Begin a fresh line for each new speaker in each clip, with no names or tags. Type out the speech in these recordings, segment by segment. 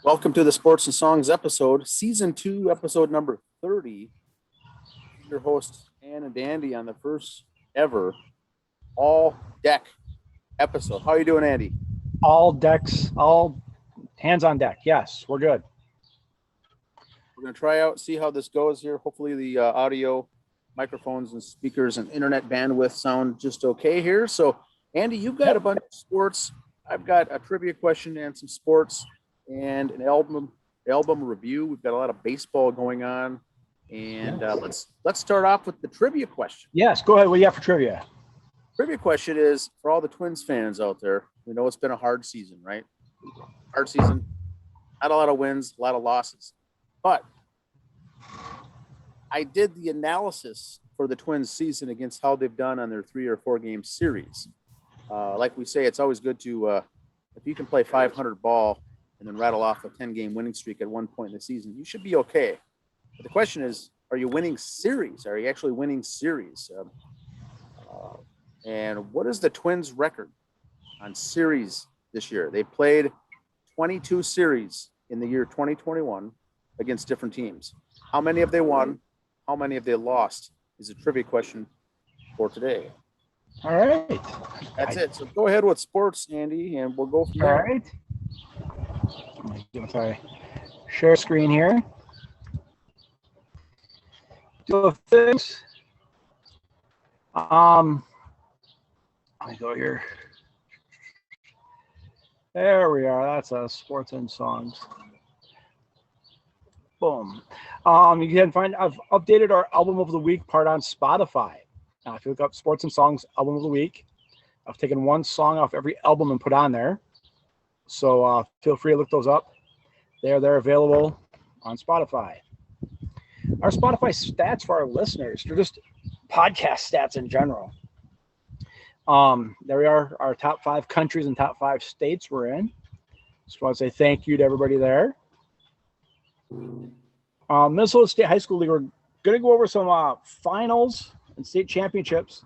Welcome to the Sports and Songs episode, Season 2, episode number 30. Your host, Ann and Andy, on the first ever all-deck episode. How are you doing, Andy?
All decks, all hands on deck. Yes, we're good.
We're going to try out, see how this goes here. Hopefully the audio, microphones, and speakers and internet bandwidth sound just okay here. So, Andy, you've got a bunch of sports. I've got a trivia question and some sports and an album review. We've got a lot of baseball going on, and let's start off with the trivia question.
Yes, go ahead. What do you have for trivia?
Trivia question is for all the Twins fans out there. We know it's been a hard season, right? Hard season, not a lot of wins, a lot of losses. But I did the analysis for the Twins season against how they've done on their 3 or 4 game series. Like we say, it's always good to if you can play 500 ball and then rattle off a 10-game winning streak at one point in the season, you should be okay. But the question is, are you winning series? Are you actually winning series? And what is the Twins' record on series this year? They played 22 series in the year 2021 against different teams. How many have they won? How many have they lost? Is a trivia question for today.
All right.
That's it. So go ahead with sports, Andy, and we'll go from there.
All right. Sorry. Share screen here. Do things. Let me go here. There we are. That's sports and songs. Boom. You can find I've updated our album of the week part on Spotify. Now, if you look up sports and songs album of the week, I've taken one song off every album and put on there. So feel free to look those up. They're available on Spotify. Our Spotify stats for our listeners, they're just podcast stats in general. There we are, our top 5 countries and top 5 states we're in. Just want to say thank you to everybody there. Minnesota State High School League, we're going to go over some finals and state championships.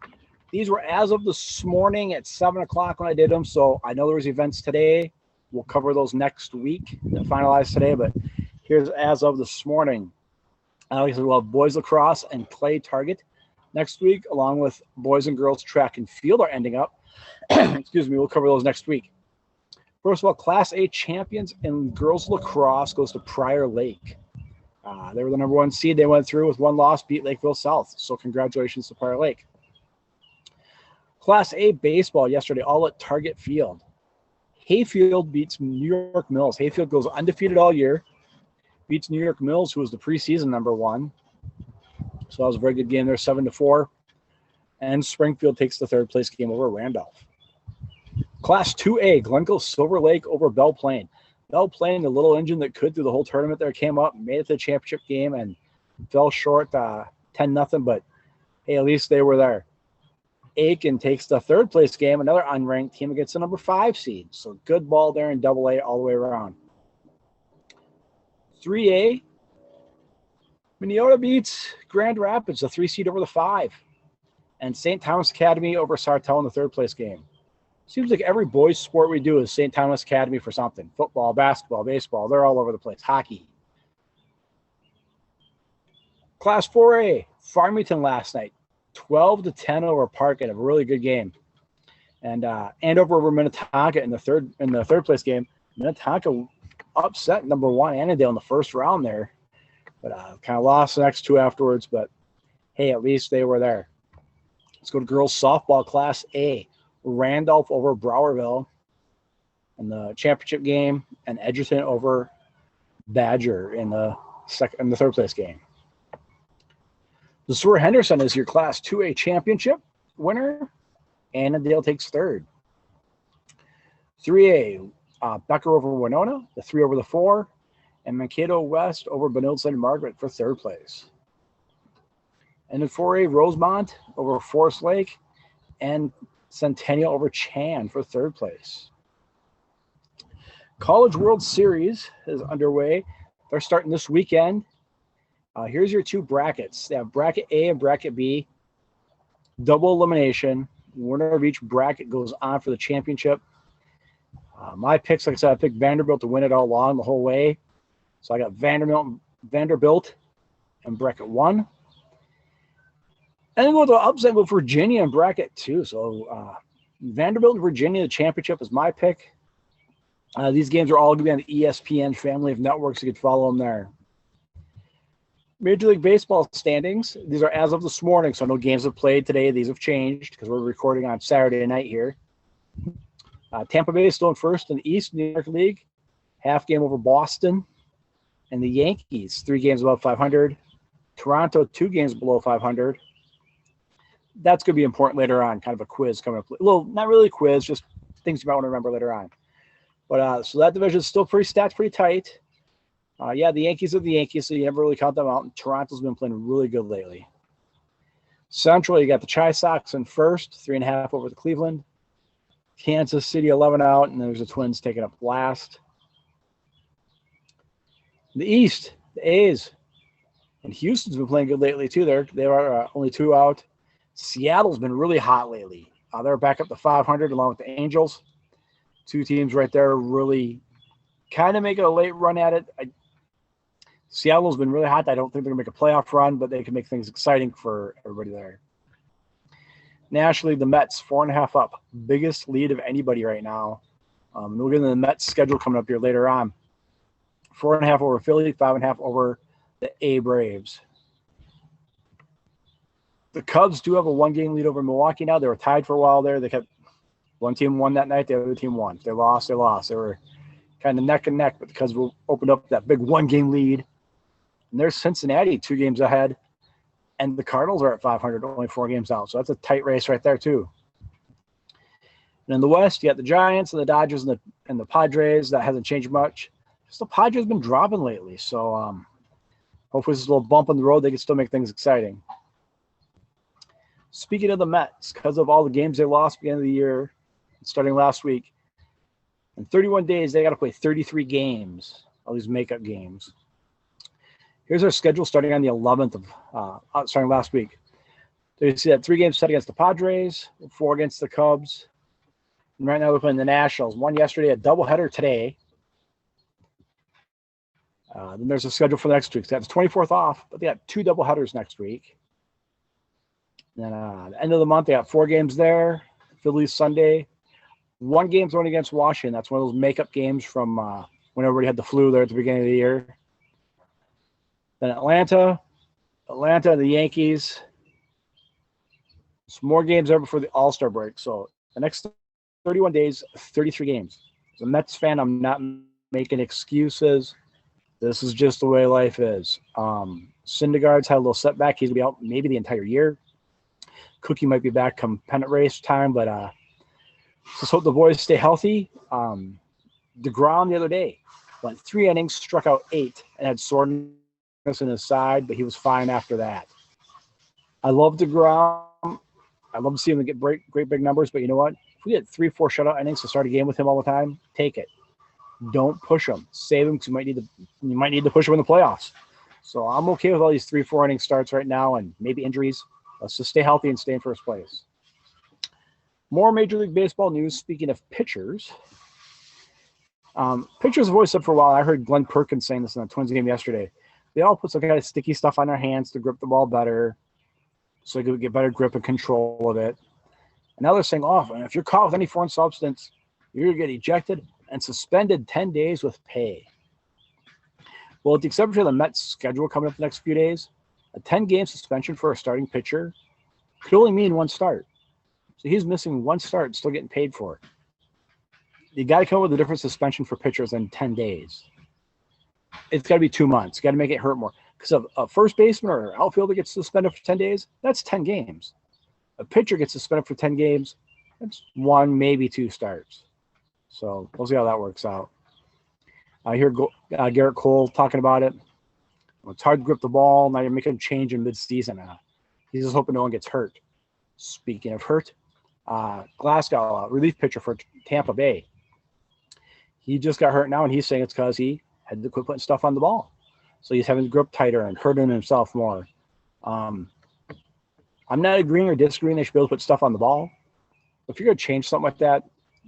These were as of this morning at 7 o'clock when I did them, so I know there was events today. We'll cover those next week and finalize today, but here's as of this morning. Like I said, we'll have boys lacrosse and clay target next week, along with boys and girls track and field are ending up. Excuse me, we'll cover those next week. First of all, Class A champions in girls lacrosse goes to Prior Lake. They were the number 1 seed. They went through with 1 loss, beat Lakeville South. So congratulations to Prior Lake. Class A baseball yesterday, all at Target Field. Hayfield beats New York Mills. Hayfield goes undefeated all year. Beats New York Mills, who was the preseason number 1. So that was a very good game there, 7-4. And Springfield takes the 3rd place game over Randolph. Class 2A, Glencoe Silver Lake over Belle Plaine. Belle Plaine, the little engine that could through the whole tournament there, came up, made it to the championship game, and fell short 10-0, but hey, at least they were there. Aiken takes the 3rd place game, another unranked team against the number 5 seed. So good ball there in AA all the way around. 3A, Minneota beats Grand Rapids, the 3 seed over the 5. And St. Thomas Academy over Sartell in the 3rd place game. Seems like every boys sport we do is St. Thomas Academy for something. Football, basketball, baseball, they're all over the place. Hockey. Class 4A, Farmington last night. 12-10 over Park in a really good game. And Andover over Minnetonka in the third place game. Minnetonka upset number 1 Annandale in the first round there. But kind of lost the next 2 afterwards. But hey, at least they were there. Let's go to girls softball Class A. Randolph over Browerville in the championship game, and Edgerton over Badger in the 3rd place game. The Seward Henderson is your Class 2A championship winner. Annandale takes 3rd. 3A, Becker over Winona, the 3 over the 4, and Mankato West over Benilde St. Margaret for 3rd place. And in 4A, Rosemont over Forest Lake, and Centennial over Chan for 3rd place. College World Series is underway. They're starting this weekend. Here's your 2 brackets. They have bracket A and bracket B. Double elimination. Winner of each bracket goes on for the championship. My picks, like I said, I picked Vanderbilt to win it all along the whole way. So I got Vanderbilt in bracket 1. And then go to the upset with Virginia in bracket 2. So Vanderbilt and Virginia, the championship is my pick. These games are all going to be on the ESPN family of networks. You can follow them there. Major League Baseball standings. These are as of this morning, so no games have played today. These have changed because we're recording on Saturday night here. Tampa Bay is still in first in the East in the American League. Half game over Boston. And the Yankees, 3 games above 500. Toronto, 2 games below 500. That's going to be important later on, kind of a quiz coming up. Well, not really a quiz, just things you might want to remember later on. But so that division is still pretty tight. The Yankees are the Yankees, so you never really count them out. And Toronto's been playing really good lately. Central, you got the Chi Sox in first, 3.5 over the Cleveland. Kansas City, 11 out, and there's the Twins taking up last. In the East, the A's. And Houston's been playing good lately, too. They are only 2 out. Seattle's been really hot lately. They're back up to 500 along with the Angels. 2 teams right there really kind of making a late run at it. Seattle's been really hot. I don't think they're going to make a playoff run, but they can make things exciting for everybody there. Nationally, the Mets, 4.5 up. Biggest lead of anybody right now. We'll get into the Mets schedule coming up here later on. 4.5 over Philly, 5.5 over the A Braves. The Cubs do have a 1-game lead over Milwaukee now. They were tied for a while there. They kept one team won that night, the other team won. If they lost, they lost. They were kind of neck and neck, but the Cubs opened up that big 1-game lead. And there's Cincinnati 2 games ahead. And the Cardinals are at 500, only 4 games out. So that's a tight race right there, too. And in the West, you got the Giants and the Dodgers and the Padres. That hasn't changed much. Just the Padres have been dropping lately. So hopefully this is a little bump in the road. They can still make things exciting. Speaking of the Mets, because of all the games they lost at the end of the year, starting last week, in 31 days, they got to play 33 games, all these makeup games. Here's our schedule starting on the 11th of starting last week. So you see that 3 games set against the Padres, 4 against the Cubs. And right now we're playing the Nationals. 1 yesterday, a doubleheader today. Then there's a schedule for the next week. So that's 24th off, but they got 2 doubleheaders next week. Then at the end of the month, they got 4 games there. Phillies Sunday. 1 game's only against Washington. That's one of those makeup games from when everybody had the flu there at the beginning of the year. Then Atlanta, the Yankees. Some more games there before the All-Star break. So the next 31 days, 33 games. As a Mets fan, I'm not making excuses. This is just the way life is. Syndergaard's had a little setback. He's going to be out maybe the entire year. Cookie might be back come pennant race time, but just hope the boys stay healthy. DeGrom the other day went 3 innings, struck out 8, and had soreness in his side, but he was fine after that. I love DeGrom. I love to see him get great big numbers, but you know what? If we get 3-4 shutout innings to start a game with him all the time, take it. Don't push him. Save him because you might need to push him in the playoffs. So I'm okay with all these 3-4 inning starts right now and maybe injuries. Let's just stay healthy and stay in first place. More Major League Baseball news. Speaking of pitchers, pitchers have always said for a while. I heard Glenn Perkins saying this in the Twins game yesterday. They all put some kind of sticky stuff on their hands to grip the ball better, so they could get better grip and control of it. And now they're saying, if you're caught with any foreign substance, you're going to get ejected and suspended 10 days with pay. Well, with the exception of the Mets schedule coming up the next few days, a 10-game suspension for a starting pitcher could only mean 1 start. So he's missing 1 start and still getting paid for it. You got to come up with a different suspension for pitchers than 10 days. It's got to be 2 months. You got to make it hurt more. Because a first baseman or an outfielder gets suspended for 10 days, that's 10 games. A pitcher gets suspended for 10 games, that's 1, maybe 2 starts. So we'll see how that works out. I hear Garrett Cole talking about it. It's hard to grip the ball. Now you're making a change in mid-season. He's just hoping no one gets hurt. Speaking of hurt, Glasgow, relief pitcher for Tampa Bay. He just got hurt now, and he's saying it's because he had to quit putting stuff on the ball. So he's having to grip tighter and hurting himself more. I'm not agreeing or disagreeing they should be able to put stuff on the ball. If you're going to change something like that,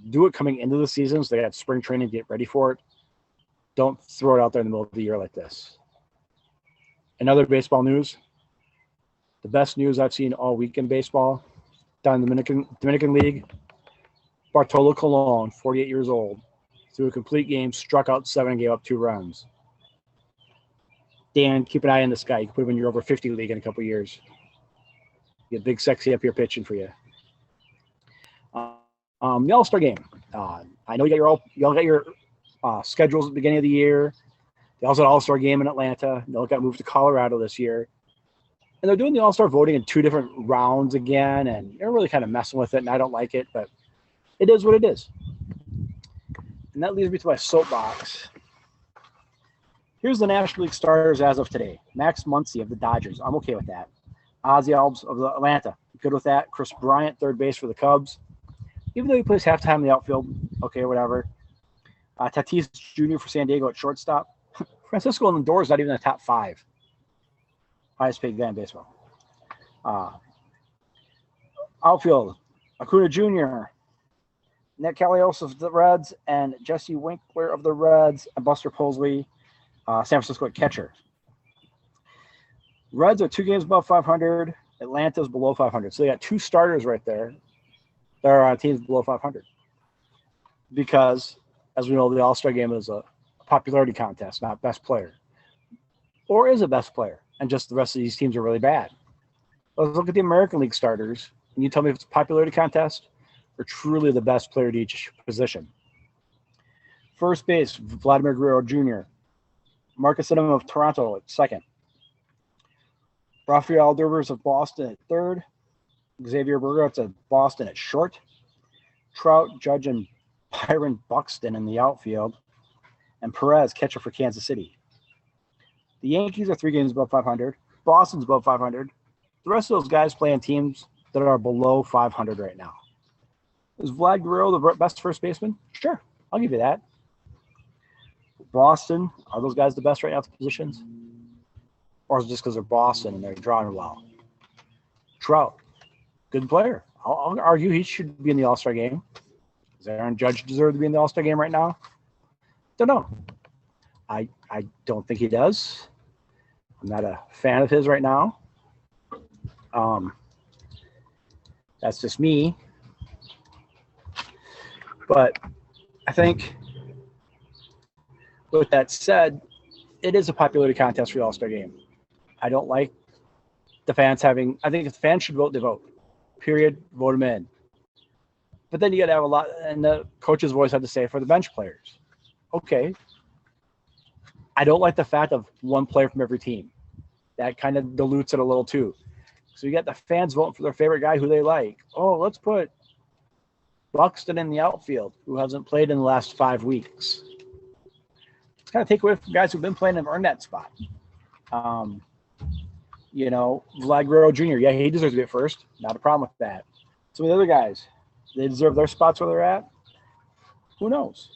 Do it coming into the season so they got spring training to get ready for it. Don't throw it out there in the middle of the year like this. In other baseball news, the best news I've seen all week in baseball, down in the Dominican League, Bartolo Colon, 48 years old, threw a complete game, struck out 7, and gave up 2 runs. Dan, keep an eye in the sky. You can put him in your over 50 league in a couple years. Get big, sexy up here pitching for you. The All-Star Game. I know you all got your schedules at the beginning of the year. They also had All-Star Game in Atlanta. They all got moved to Colorado this year. And they're doing the All-Star voting in 2 different rounds again, and they're really kind of messing with it, and I don't like it, but it is what it is. And that leads me to my soapbox. Here's the National League starters as of today. Max Muncy of the Dodgers. I'm okay with that. Ozzie Alves of the Atlanta. Good with that. Chris Bryant, third base for the Cubs. Even though he plays halftime in the outfield, okay, whatever. Tatis Jr. for San Diego at shortstop. Francisco Lindor is not even in the top 5. Highest paid guy in baseball. Outfield, Acuna Jr., Nick Kalios of the Reds, and Jesse Winkler of the Reds, and Buster Posey, San Francisco at catcher. Reds are 2 games above 500. Atlanta's below 500. So they got 2 starters right there that are on teams below 500. Because, as we know, the All-Star Game is a popularity contest, not best player. Or is it best player? And just the rest of these teams are really bad. Let's look at the American League starters, and you tell me if it's a popularity contest or truly the best player to each position. First base, Vladimir Guerrero Jr. Marcus Stroman of Toronto at second. Rafael Devers of Boston at third. Xavier Burgos of Boston at short. Trout, Judge, and Byron Buxton in the outfield. And Perez, catcher for Kansas City. The Yankees are 3 games above 500. Boston's above 500. The rest of those guys play on teams that are below 500 right now. Is Vlad Guerrero the best first baseman? Sure, I'll give you that. Boston, are those guys the best right now at the positions? Or is it just because they're Boston and they're drawing well? Trout, good player. I'll argue he should be in the All-Star game. Does Aaron Judge deserve to be in the All-Star game right now? Don't know. I don't think he does. I'm not a fan of his right now. That's just me. But I think with that said, it is a popularity contest for the All-Star Game. I don't like the fans having – I think if the fans should vote, they vote. Period. Vote them in. But then you got to have a lot – and the coaches always have to say for the bench players. Okay. I don't like the fact of 1 player from every team. That kind of dilutes it a little too. So you got the fans voting for their favorite guy who they like. Oh, let's put Buxton in the outfield, who hasn't played in the last 5 weeks. It's kind of take away from guys who've been playing and earned that spot. Vlad Guerrero Jr., yeah, he deserves to be at first. Not a problem with that. Some of the other guys, they deserve their spots where they're at. Who knows?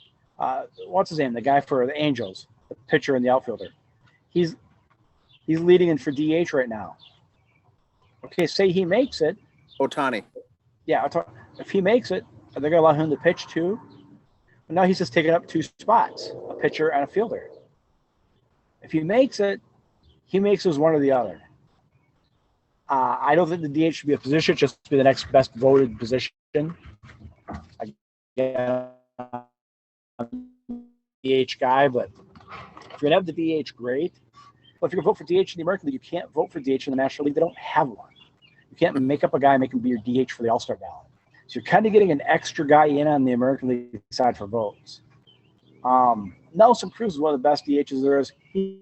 What's his name? The guy for the Angels, the pitcher and the outfielder. He's leading in for DH right now. Okay, say he makes it.
Ohtani.
Yeah, if he makes it, are they going to allow him to pitch too? But now he's just taking up 2 spots, a pitcher and a fielder. If he makes it, he makes it as one or the other. I don't think the DH should be a position, it just be the next best voted position. Again, I'm a DH guy, but if you're going to have the DH, great. But if you're going to vote for DH in the American League, you can't vote for DH in the National League. They don't have one. You can't make up a guy and make him be your DH for the All-Star ballot. So you're kind of getting an extra guy in on the American League side for votes. Nelson Cruz is one of the best DHs there is. He's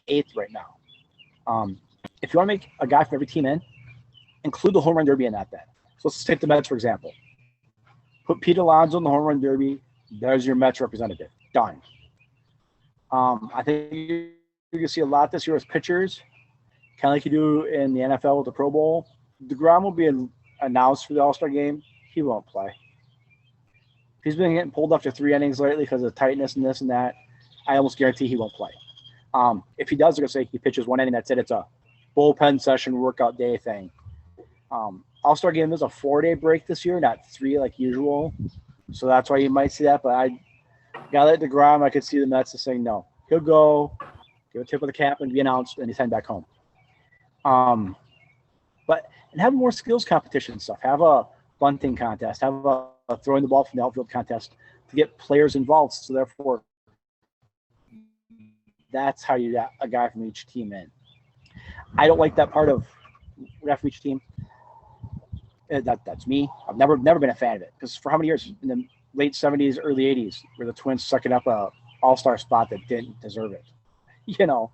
8th right now. If you want to make a guy from every team in, include the home run derby in that then. So let's take the Mets, for example. Put Pete Alonso in the home run derby. There's your Mets representative. Done. I think you can see a lot this year as pitchers, kind of like you do in the NFL with the Pro Bowl. DeGrom will be announced for the All-Star game. He won't play. He's been getting pulled after 3 innings lately because of tightness and this and that. I almost guarantee he won't play. If he does, they're going to say he pitches 1 inning, that's it. It's a bullpen session, workout day thing. All-Star Game is a 4-day break this year, not 3 like usual. So that's why you might see that. But I got it to DeGrom. I could see the Mets saying no. He'll go, give a tip of the cap and be announced, and he's heading back home. But have more skills competition stuff. Have a bunting contest. Have a throwing the ball from the outfield contest to get players involved. So therefore, that's how you got a guy from each team in. I don't like that part of guy from each team. That's me. I've never been a fan of it because for how many years in the late 70s, early 80s, were the Twins sucking up a all-star spot that didn't deserve it? You know,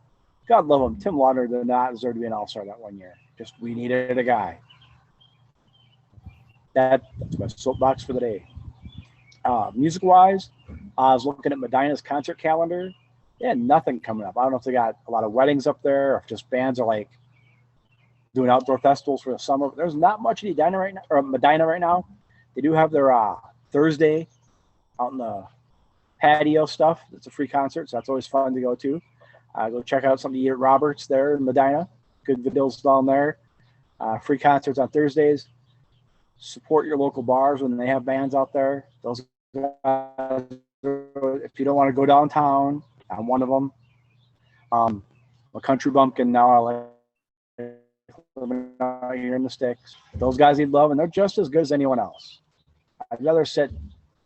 God love him. Tim Lauder did not deserve to be an all-star that one year. Just we needed a guy. That's my soapbox for the day. Music-wise, I was looking at Medina's concert calendar. They had nothing coming up. I don't know if they got a lot of weddings up there or if just bands are like doing outdoor festivals for the summer. There's not much in Medina right now. They do have their Thursday out in the patio stuff. It's a free concert, so that's always fun to go to. Go check out something to eat at Roberts there in Medina. Good videos down there. Free concerts on Thursdays. Support your local bars when they have bands out there. Those guys, if you don't want to go downtown, I'm one of them. A country bumpkin now. I like living out here in the sticks. Those guys need love, and they're just as good as anyone else. I'd rather sit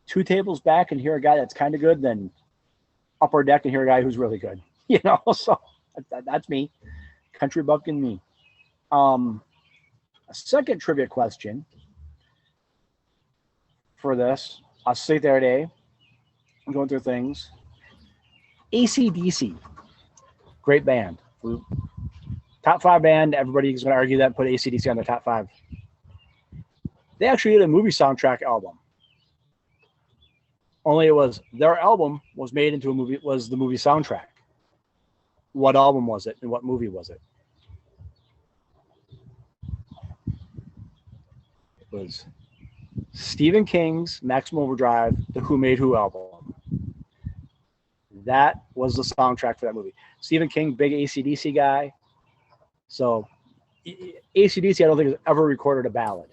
2 tables back and hear a guy that's kind of good than upper deck and hear a guy who's really good. You know, so that's me. Country bumpkin me. A second trivia question for this. I'll say the other day. I'm going through things. AC/DC, great band. Top 5 band. Everybody's going to argue that, put AC/DC on their top 5. They actually did a movie soundtrack album. Only it was their album was made into a movie. Was the movie soundtrack? What album was it, and what movie was it? It was Stephen King's Maximum Overdrive, the Who Made Who album. That was the soundtrack for that movie. Stephen King, big AC/DC guy. So AC/DC, I don't think has ever recorded a ballad.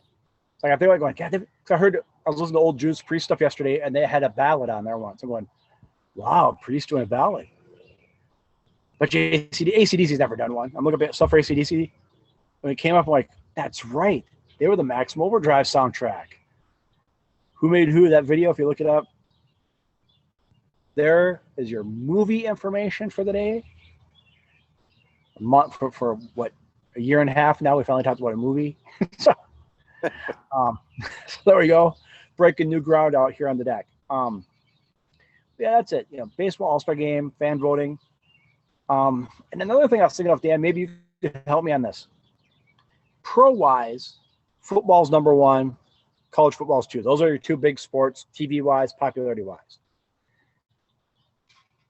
It's like I think I'm going, God, I was listening to old Judas Priest stuff yesterday, and they had a ballad on there once. I'm going, wow, Priest doing a ballad. But AC/DC's never done one. I'm looking at stuff for AC/DC. When it came up, I'm like, that's right. They were the Maximum Overdrive soundtrack. Who Made Who, that video, if you look it up. There is your movie information for the day. A month for what, a year and a half now, we finally talked about a movie. so there we go. Breaking new ground out here on the deck. Yeah, that's it. You know, baseball All-Star Game, fan voting. And another thing I was thinking of, Dan, maybe you could help me on this. Pro-wise, football's number 1, college football's 2. Those are your 2 big sports, TV-wise, popularity-wise.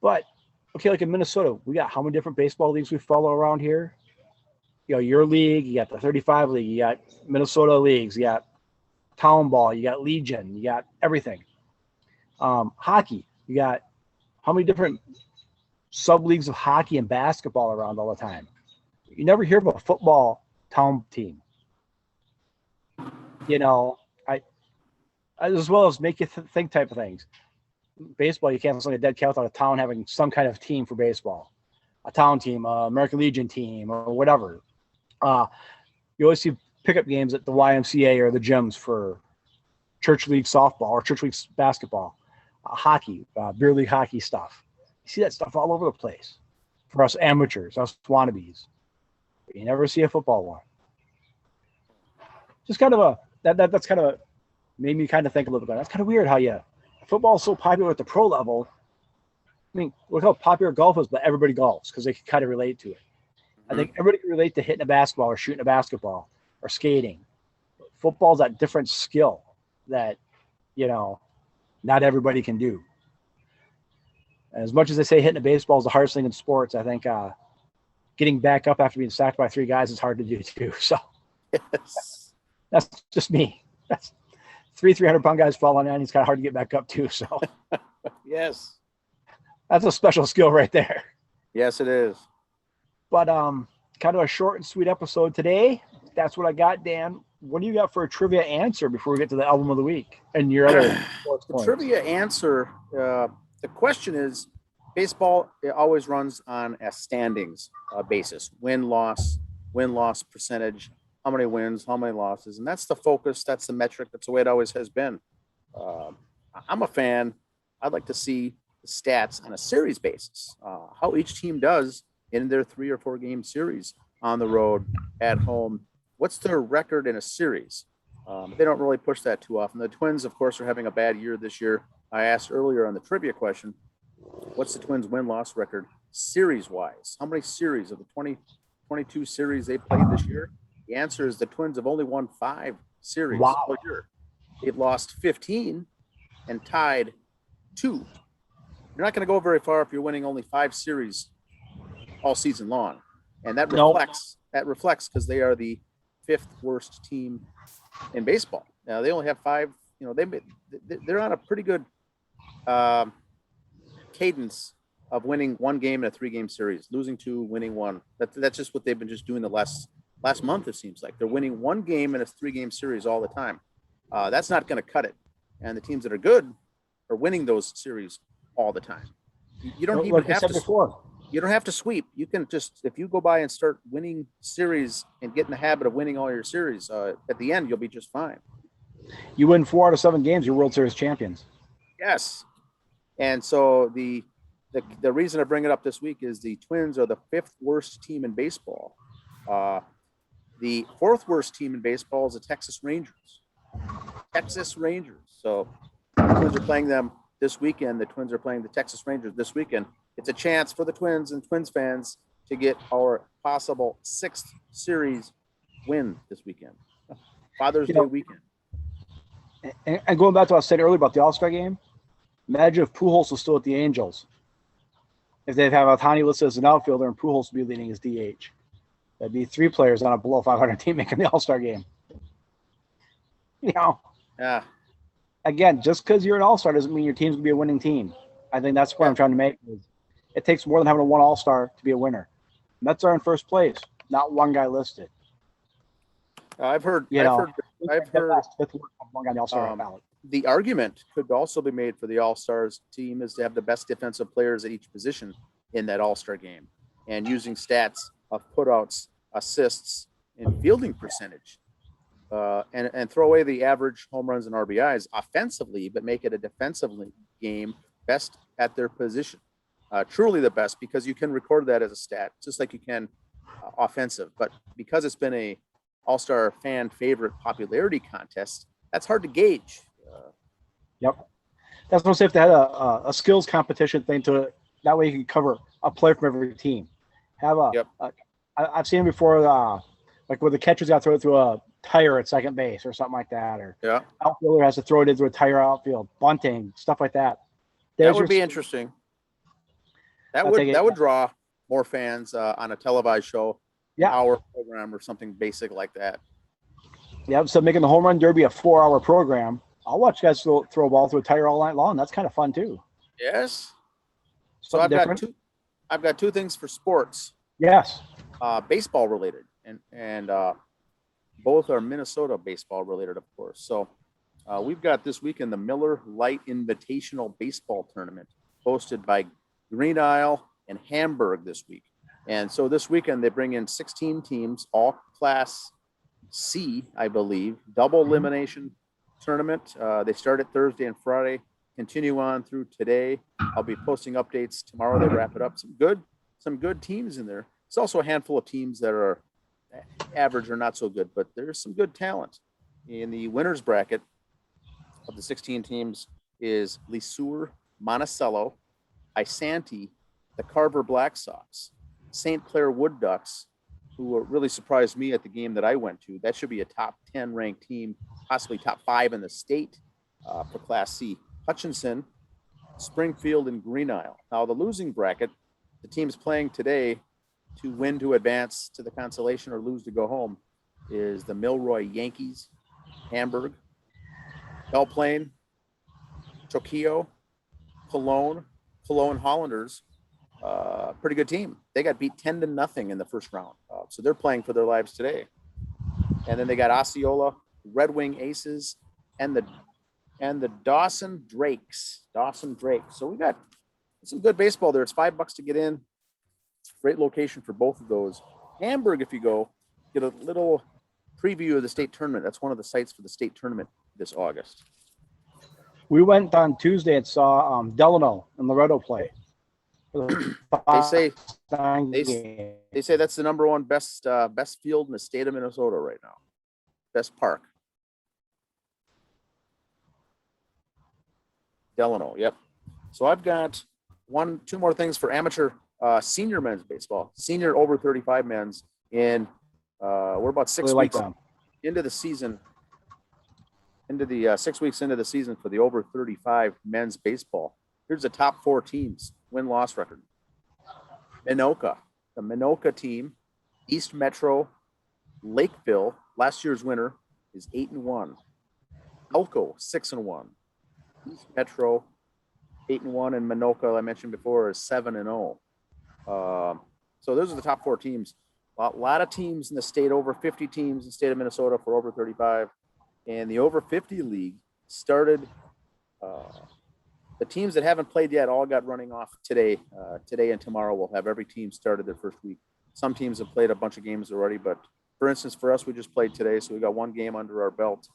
But, okay, like in Minnesota, we got how many different baseball leagues we follow around here? You know, your league, you got the 35 league, you got Minnesota leagues, you got town ball, you got Legion, you got everything. Hockey, you got how many different sub-leagues of hockey and basketball around all the time. You never hear of a football town team. You know, I as well as make you think type of things. Baseball, you can't sling a dead cat without a town having some kind of team for baseball. A town team, American Legion team, or whatever. You always see pickup games at the YMCA or the gyms for church league softball or church league basketball, hockey, beer league hockey stuff. You see that stuff all over the place for us amateurs, us wannabes. But you never see a football one. Just kind of that's kind of made me kind of think a little bit. That's kind of weird how football is so popular at the pro level. I mean, look how popular golf is, but everybody golfs because they can kind of relate to it. I think everybody can relate to hitting a basketball or shooting a basketball or skating. Football's that different skill that, you know, not everybody can do. As much as they say hitting a baseball is the hardest thing in sports, I think getting back up after being sacked by 3 guys is hard to do too. So
Yes.
That's just me. That's 300-pound guys falling down. It's kind of hard to get back up too. So
Yes.
That's a special skill right there.
Yes, it is.
But kind of a short and sweet episode today. That's what I got, Dan. what do you got for a trivia answer before we get to the album of the week and your other sports
The
points?
trivia answer, the question is, baseball, it always runs on a standings basis, win-loss percentage, how many wins, how many losses, and that's the focus, that's the metric, that's the way it always has been. I'm a fan. I'd like to see the stats on a series basis, how each team does in their 3 or 4 game series on the road, at home. What's their record in a series? They don't really push that too often. The Twins, of course, are having a bad year this year. I asked earlier on the trivia question, what's the Twins' win-loss record series-wise? How many series of the 22 series they played this year? The answer is the Twins have only won 5 series all year. They've lost 15 and tied 2. You're not going to go very far if you're winning only 5 series all season long. And that reflects because they are the 5th worst team in baseball. Now they only have 5, they're on a pretty good cadence of winning 1 game in a 3 game series, losing 2, winning 1. That's just what they've been just doing the last month. It seems like they're winning 1 game in a 3 game series all the time. That's not going to cut it. And the teams that are good are winning those series all the time. You don't even have to. You don't have to sweep. You can just, if you go by and start winning series and get in the habit of winning all your series, at the end, you'll be just fine.
You win 4 out of 7 games, you're World Series champions.
Yes. And so the reason I bring it up this week is the Twins are the 5th worst team in baseball. The 4th worst team in baseball is the Texas Rangers. So the Twins are playing them this weekend. The Twins are playing the Texas Rangers this weekend. It's a chance for the Twins and Twins fans to get our possible 6th series win this weekend. Father's Day weekend.
And going back to what I was saying earlier about the All-Star game, imagine if Pujols was still at the Angels. If they'd have Ohtani listed as an outfielder and Pujols would be leading as DH. That'd be 3 players on a below 500 team making the All-Star game.
Yeah.
Again, just because you're an All-Star doesn't mean your team's going to be a winning team. I think that's what I'm trying to make. It takes more than having a 1 All-Star to be a winner. Mets are in first place, not 1 guy listed.
I've heard
one guy on the All-Star ballot.
The argument could also be made for the All-Stars team is to have the best defensive players at each position in that All-Star game, and using stats of putouts, assists, and fielding percentage, and throw away the average home runs and RBIs offensively, but make it a defensive game, best at their position. Truly the best, because you can record that as a stat, just like you can offensive. But because it's been a All-Star fan favorite popularity contest, that's hard to gauge.
Yep. That's what I'm saying. If they had a skills competition thing to it, that way you can cover a player from every team. I've seen it before, like where the catcher's got to throw it through a tire at second base or something like that, or outfielder has to throw it into a tire outfield, bunting, stuff like that.
That would be interesting. That would draw more fans on a televised show, hour program or something basic like that.
Yeah, so making the home run derby a 4-hour program. I'll watch guys throw a ball through a tire all night long. That's kind of fun too.
Yes. So I've got 2 things for sports.
Yes.
Baseball related, and both are Minnesota baseball related, of course. So we've got this weekend the Miller Lite Invitational Baseball Tournament hosted by Green Isle and Hamburg this week. And so this weekend they bring in 16 teams, all Class C, I believe, double elimination tournament. They start at Thursday and Friday, continue on through today. I'll be posting updates tomorrow. They wrap it up. Some good teams in there. It's also a handful of teams that are average or not so good, but there's some good talent. In the winners bracket of the 16 teams is Lesueur, Monticello, Isanti, the Carver Black Sox, St. Clair Wood Ducks, who really surprised me at the game that I went to. That should be a top 10 ranked team, possibly top 5 in the state for Class C. Hutchinson, Springfield, and Green Isle. Now the losing bracket, the teams playing today to win to advance to the consolation or lose to go home, is the Milroy Yankees, Hamburg, Belle Plaine, Trujillo, Cologne Hollanders. Pretty good team. They got beat 10-0 in the first round. So they're playing for their lives today. And then they got Osceola, Red Wing Aces, and the Dawson Drakes. So we got some good baseball there. It's $5 to get in. Great location for both of those. Hamburg, if you go, get a little preview of the state tournament. That's one of the sites for the state tournament this August.
We went on Tuesday and saw Delano and Loretto play.
They say that's the number one best field in the state of Minnesota right now. Best park. Delano, yep. So I've got two more things for amateur senior men's baseball. Senior over 35 men's in we're about 6 weeks into the season. Into the 6 weeks into the season for the over 35 men's baseball. Here's the top 4 teams, win-loss record. Minoka, the Minoka team, East Metro, Lakeville, last year's winner is 8-1. Elko, 6-1. East Metro, 8-1, and Minoka, I mentioned before, is 7-0. So those are the top 4 teams. A lot of teams in the state, over 50 teams in the state of Minnesota for over 35. And the over 50 league started. The teams that haven't played yet all got running off today. Today and tomorrow we'll have every team started their first week. Some teams have played a bunch of games already, but for instance, for us, we just played today, so we got one game under our belt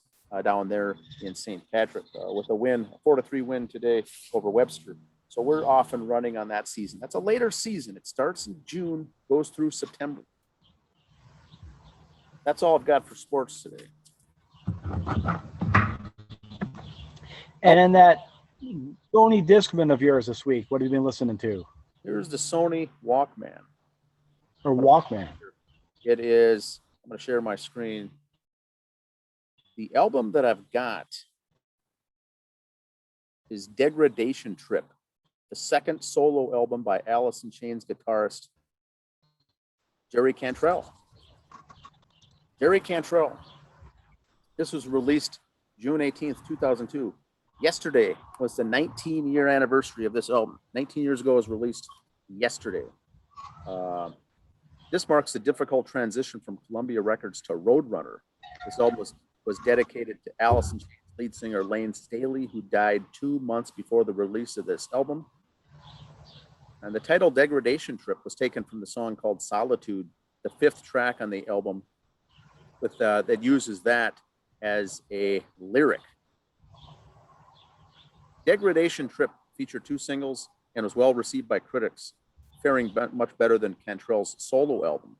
down there in St. Patrick with a win, a 4-3 win today over Webster. So we're off and running on that season. That's a later season. It starts in June, goes through September. That's all I've got for sports today.
And in that Sony Discman of yours this week, what have you been listening to?
Here's the Sony Walkman.
Or Walkman.
It is, I'm going to share my screen. The album that I've got is Degradation Trip, the second solo album by Alice in Chains guitarist Jerry Cantrell. Jerry Cantrell. This was released June 18th, 2002. Yesterday was the 19-year anniversary of this album. 19 years ago it was released yesterday. This marks the difficult transition from Columbia Records to Roadrunner. This album was dedicated to Alice in Chains lead singer Lane Staley, who died 2 months before the release of this album. And the title Degradation Trip was taken from the song called Solitude, the 5th track on the album, with that uses that as a lyric. Degradation Trip featured 2 singles and was well received by critics, faring much better than Cantrell's solo album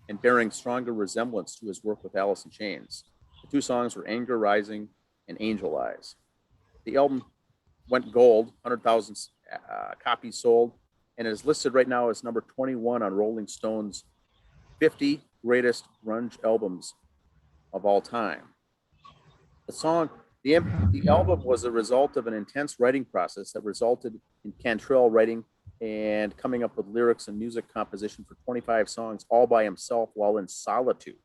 and bearing stronger resemblance to his work with Alice in Chains. The 2 songs were Anger Rising and Angel Eyes. The album went gold, 100,000 copies sold, and is listed right now as number 21 on Rolling Stone's 50 greatest grunge albums of all time. The album was a result of an intense writing process that resulted in Cantrell writing and coming up with lyrics and music composition for 25 songs all by himself while in solitude.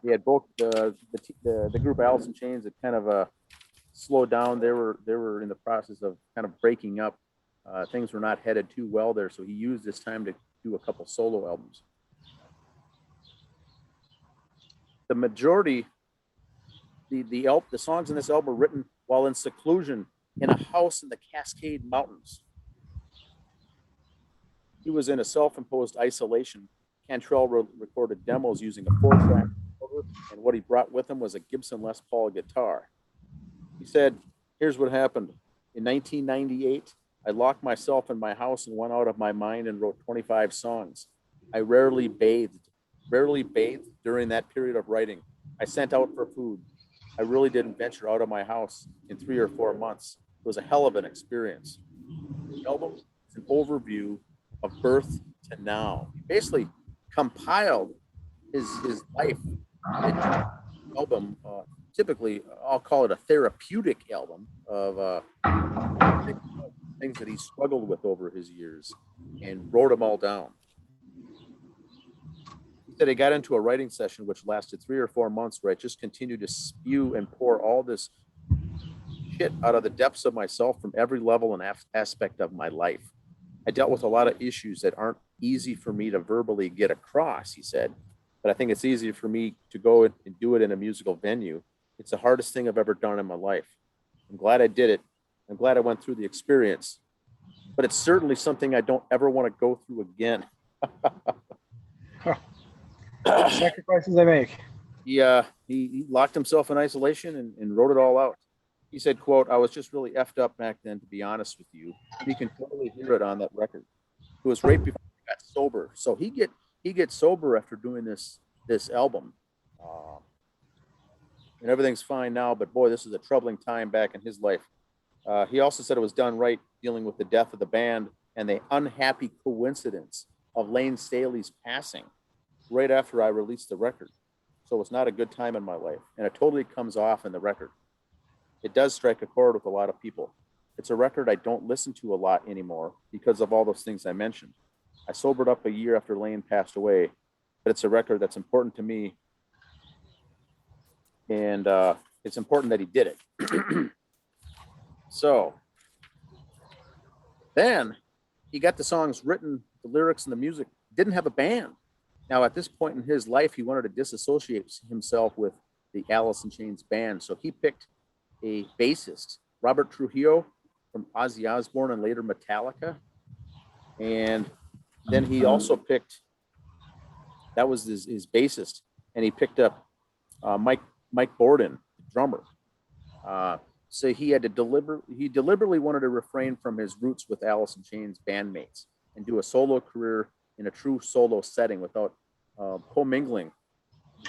He had both the group Alice in Chains that kind of slowed down. They were in the process of kind of breaking up. Things were not headed too well there, so he used this time to do a couple solo albums. The majority, the songs in this album were written while in seclusion in a house in the Cascade Mountains. He was in a self-imposed isolation. Cantrell recorded demos using a 4-track recorder, and what he brought with him was a Gibson Les Paul guitar. He said, here's what happened. In 1998, I locked myself in my house and went out of my mind and wrote 25 songs. I rarely bathed during that period of writing. I sent out for food. I really didn't venture out of my house in 3 or 4 months. It was a hell of an experience. The album is an overview of birth to now. He basically compiled his life album. Typically, I'll call it a therapeutic album of things that he struggled with over his years and wrote them all down. He said he got into a writing session which lasted 3 or 4 months where I just continued to spew and pour all this shit out of the depths of myself from every level and aspect of my life. I dealt with a lot of issues that aren't easy for me to verbally get across, he said, but I think it's easier for me to go and do it in a musical venue. It's the hardest thing I've ever done in my life. I'm glad I did it. I'm glad I went through the experience, but it's certainly something I don't ever want to go through again.
Sacrifices they make.
He locked himself in isolation and wrote it all out. He said, quote, "I was just really effed up back then, to be honest with you." You can totally hear it on that record. It was right before he got sober. So he gets sober after doing this album. And everything's fine now, but boy, this is a troubling time back in his life. He also said it was done right, dealing with the death of the band and the unhappy coincidence of Lane Staley's passing right after I released the record. So it's not a good time in my life, and it totally comes off in the record. It does strike a chord with a lot of people. It's a record I don't listen to a lot anymore because of all those things I mentioned. I sobered up a year after Lane passed away, but it's a record that's important to me, and it's important that he did it. So then he got the songs written, the lyrics and the music, didn't have a band. Now, at this point in his life, he wanted to disassociate himself with the Alice in Chains band. So he picked a bassist, Robert Trujillo from Ozzy Osbourne and later Metallica. And then he also picked, that was his bassist, and he picked up Mike Borden, the drummer. So he had to deliberately wanted to refrain from his roots with Alice in Chains bandmates and do a solo career in a true solo setting without commingling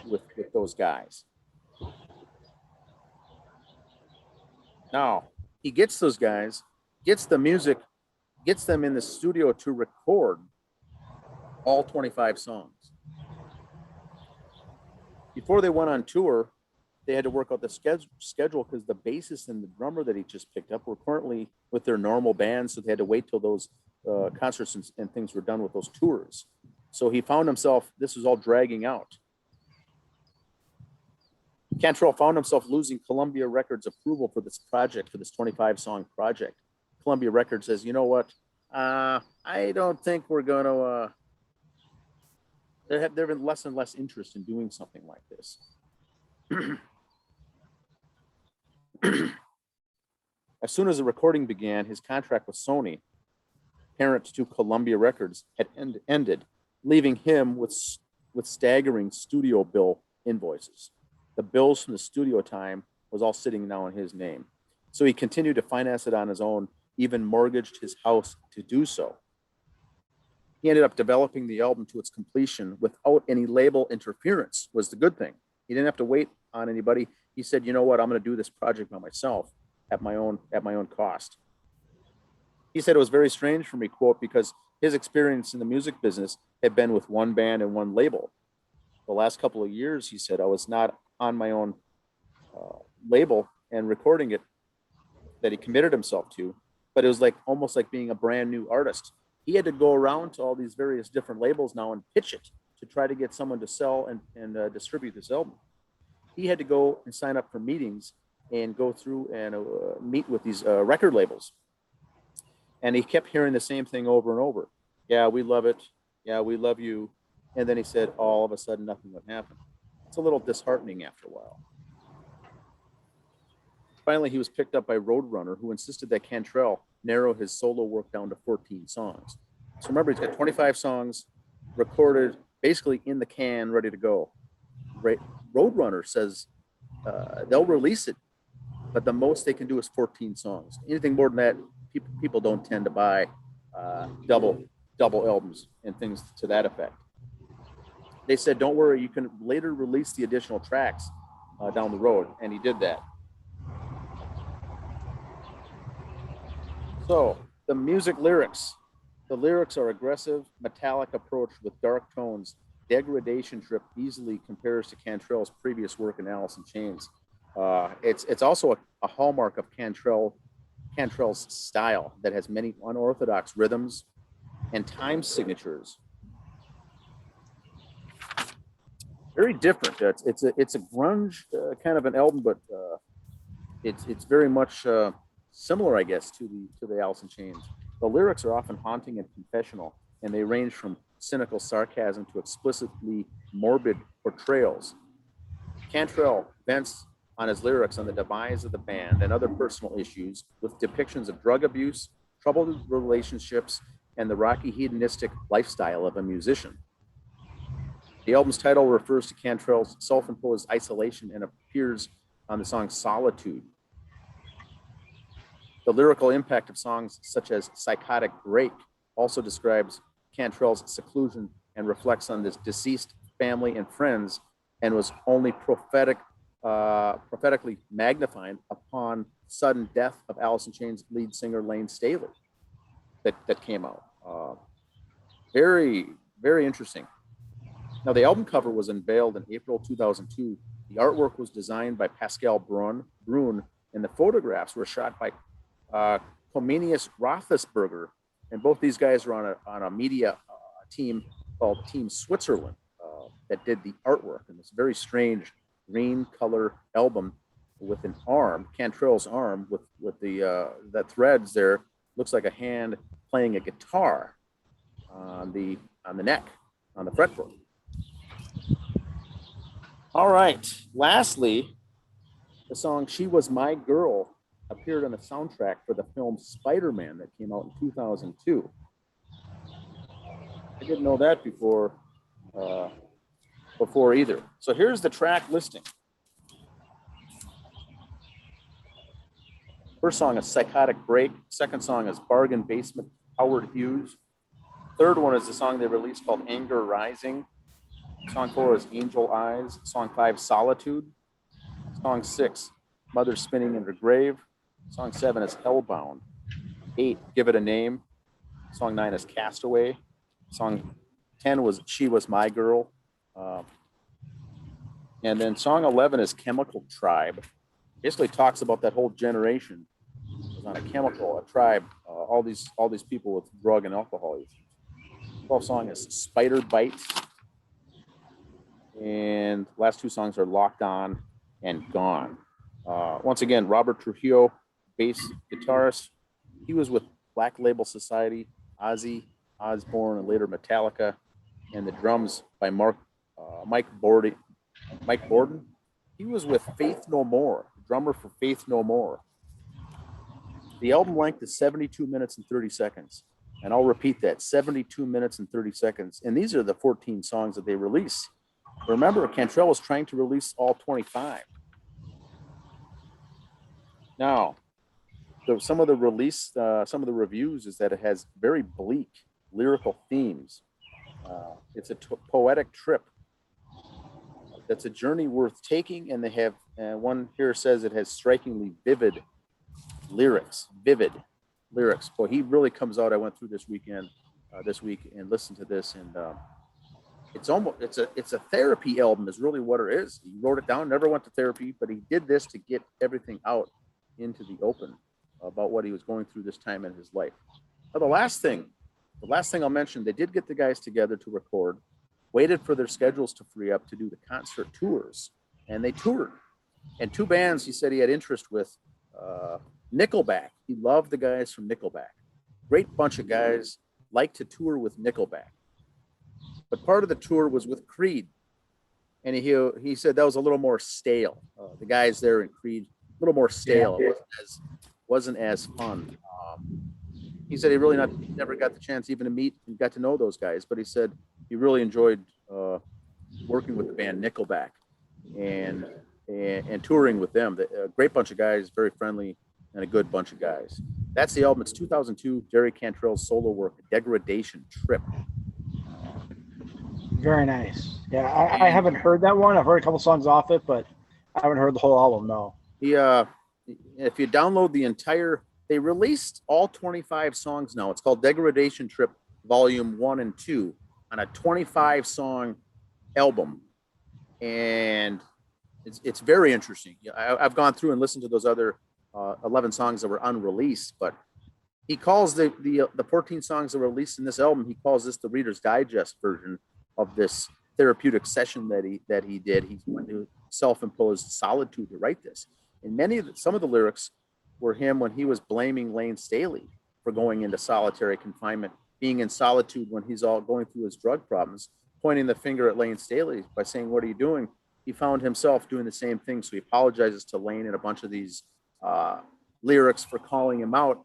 with those guys. Now, he gets those guys, gets the music, gets them in the studio to record all 25 songs. Before they went on tour, they had to work out the schedule because the bassist and the drummer that he just picked up were currently with their normal bands, so they had to wait till those concerts and things were done with those tours. So he found himself, this was all dragging out. Cantrell found himself losing Columbia Records approval for this project, for this 25-song project. Columbia Records says, you know what? I don't think we're going to... there have been less and less interest in doing something like this. As soon as the recording began, his contract with Sony, parent to Columbia Records, had ended, leaving him with staggering studio bill invoices. The bills from the studio time was all sitting now in his name. So he continued to finance it on his own, even mortgaged his house to do so. He ended up developing the album to its completion without any label interference, was the good thing. He didn't have to wait on anybody. He said, you know what, I'm going to do this project by myself at my own cost. He said it was very strange for me, quote, because his experience in the music business had been with one band and one label. The last couple of years, he said, I was not on my own label and recording it that he committed himself to, but it was like almost like being a brand new artist. He had to go around to all these various different labels now and pitch it to try to get someone to sell and distribute this album. He had to go and sign up for meetings and go through and meet with these record labels. And he kept hearing the same thing over and over. Yeah, we love it. Yeah, we love you. And then he said, all of a sudden, nothing would happen. It's a little disheartening after a while. Finally, he was picked up by Roadrunner, who insisted that Cantrell narrow his solo work down to 14 songs. So remember, he's got 25 songs recorded, basically in the can, ready to go. Roadrunner says they'll release it, but the most they can do is 14 songs. Anything more than that, people don't tend to buy double albums and things to that effect. They said, don't worry, you can later release the additional tracks down the road, and he did that. So the music lyrics. The lyrics are aggressive, metallic approach with dark tones. Degradation Trip easily compares to Cantrell's previous work in Alice in Chains. It's also a hallmark of Cantrell's style that has many unorthodox rhythms and time signatures. Very different. It's a grunge kind of an album, but it's very much similar, I guess, to the Alice in Chains. The lyrics are often haunting and confessional, and they range from cynical sarcasm to explicitly morbid portrayals. Cantrell vents on his lyrics on the demise of the band and other personal issues with depictions of drug abuse, troubled relationships, and the rocky hedonistic lifestyle of a musician. The album's title refers to Cantrell's self-imposed isolation and appears on the song Solitude. The lyrical impact of songs such as Psychotic Break also describes Cantrell's seclusion and reflects on this deceased family and friends, and was only prophetically magnified upon sudden death of Alice in Chains lead singer Lane Staley that came out. Very, very interesting. Now, the album cover was unveiled in April 2002. The artwork was designed by Pascal Brun, and the photographs were shot by Comenius Roethlisberger, and both these guys are on a media team called Team Switzerland that did the artwork. And this very strange green color album with an arm, Cantrell's arm, with the threads there, looks like a hand playing a guitar on the neck, on the fretboard. All right. Lastly, the song "She Was My Girl" appeared on the soundtrack for the film Spider-Man that came out in 2002. I didn't know that before either. So here's the track listing. First song is Psychotic Break. Second song is Bargain Basement, Howard Hughes. Third one is the song they released called Anger Rising. Song 4 is Angel Eyes. Song 5, Solitude. Song 6, Mother Spinning in Her Grave. Song 7 is Hellbound. 8, Give It a Name. Song 9 is Castaway. Song 10 was She Was My Girl. And then song 11 is Chemical Tribe. Basically talks about that whole generation. It was on a tribe, all these people with drug and alcohol use. 12th song is Spider Bites. And the last two songs are Locked On and Gone. Once again, Robert Trujillo, bass guitarist. He was with Black Label Society, Ozzy Osbourne, and later Metallica. And the drums by Mike Borden. He was with Faith No More, drummer for Faith No More. The album length is 72 minutes and 30 seconds. And I'll repeat that, 72 minutes and 30 seconds. And these are the 14 songs that they release. Remember, Cantrell was trying to release all 25. Now, some of the reviews is that it has very bleak lyrical themes. It's a poetic trip. That's a journey worth taking, and they have one here says it has strikingly vivid lyrics. Boy, he really comes out. I went through this week and listened to this, and it's a therapy album is really what it is. He wrote it down, never went to therapy, but he did this to get everything out into the open about what he was going through this time in his life. Now, the last thing I'll mention, they did get the guys together to record, waited for their schedules to free up to do the concert tours, and they toured. And two bands he said he had interest with, Nickelback. He loved the guys from Nickelback. Great bunch of guys, like to tour with Nickelback. But part of the tour was with Creed. And he said that was a little more stale. The guys there in Creed, a little more stale. Yeah. It wasn't as fun. He said he really never got the chance even to meet and got to know those guys. But he said he really enjoyed working with the band Nickelback and touring with them. A great bunch of guys, very friendly, and a good bunch of guys. That's the album. It's 2002, Jerry Cantrell's solo work, Degradation Trip.
Very nice. Yeah, I haven't heard that one. I've heard a couple songs off it, but I haven't heard the whole album, no.
If you download the entire, they released all 25 songs now. It's called Degradation Trip Volume 1 and 2 on a 25-song album. And it's very interesting. I've gone through and listened to those other 11 songs that were unreleased, but he calls the 14 songs that were released in this album, he calls this the Reader's Digest version of this therapeutic session that he did. He went to self-imposed solitude to write this. And some of the lyrics were him when he was blaming Lane Staley for going into solitary confinement being in solitude when he's all going through his drug problems, pointing the finger at Lane Staley by saying, "What are you doing?" He found himself doing the same thing. So he apologizes to Lane in a bunch of these lyrics for calling him out,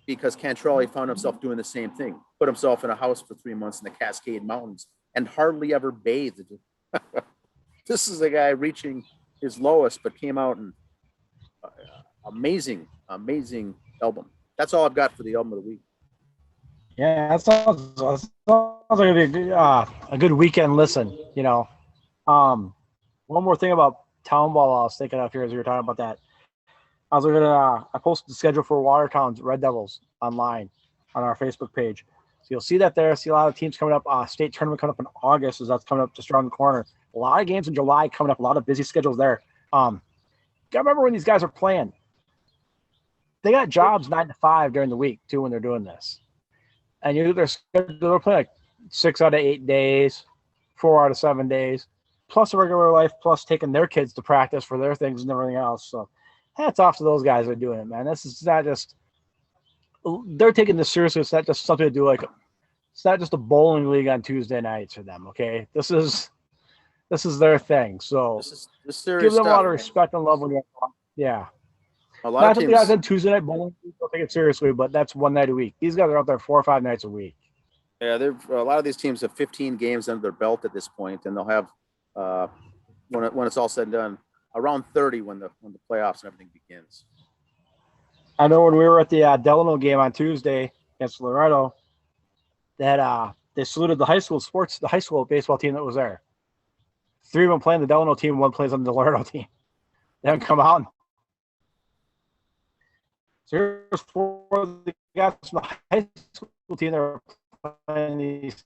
because Cantrell, he found himself doing the same thing, put himself in a house for 3 months in the Cascade Mountains and hardly ever bathed. This is a guy reaching his lowest, but came out and amazing album. That's all I've got for the album of the week.
Yeah, that sounds like a good weekend listen. You know, one more thing about town ball I was thinking of here as we were talking about that. I was looking at I posted the schedule for Watertown's Red Devils online on our Facebook page. So you'll see that there. See a lot of teams coming up. State tournament coming up in August, as that's coming up just around the corner. A lot of games in July coming up. A lot of busy schedules there. Gotta remember when these guys are playing. They got jobs 9 to 5 during the week too when they're doing this. And they're playing like 6 out of 8 days, 4 out of 7 days, plus a regular life, plus taking their kids to practice for their things and everything else. So hats off to those guys that are doing it, man. This is not just they're taking this seriously. It's not just something to do like it's not just a bowling league on Tuesday nights for them. Okay, this is their thing. So
this serious
give them
stuff,
a lot of
man.
respect and love when you're yeah.
A lot
Not
of
that
teams,
the guys on Tuesday night bowling don't take it seriously, but that's one night a week. These guys are out there 4 or 5 nights a week.
yeah, a lot of these teams have 15 games under their belt at this point, and they'll have when it's all said and done, around 30 when the playoffs and everything begins.
I know when we were at the Delano game on Tuesday against Loretto, that they saluted the high school baseball team that was there. 3 of them playing the Delano team, 1 plays on the Loretto team. They haven't come out. So here's 4 of the guys from the high school team that are playing these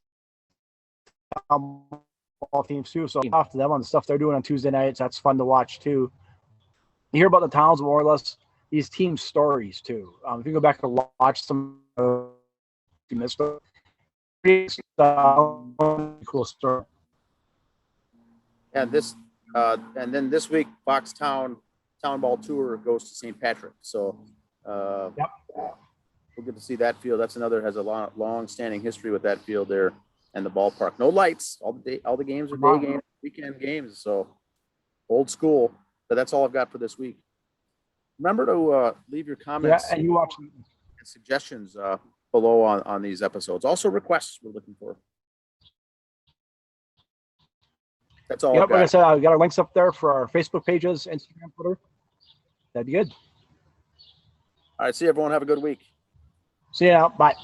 ball teams too. So off to them on the stuff they're doing on Tuesday nights. That's fun to watch too. You hear about the towns more or less these team stories too. If you go back and watch some you missed cool story.
And then this week, Foxtown Town Ball Tour goes to St. Patrick. So we'll get to see that field. That's another has a long standing history with that field there and the ballpark. No lights. All the games are day games, weekend games. So old school. But that's all I've got for this week. Remember to leave your comments
And you watch
and suggestions below on these episodes. Also requests we're looking for. That's all.
Yep,
I've got.
like I said, I've got our links up there for our Facebook pages, Instagram, Twitter. That'd be good.
All right, see you, everyone. Have a good week.
See you out. Bye.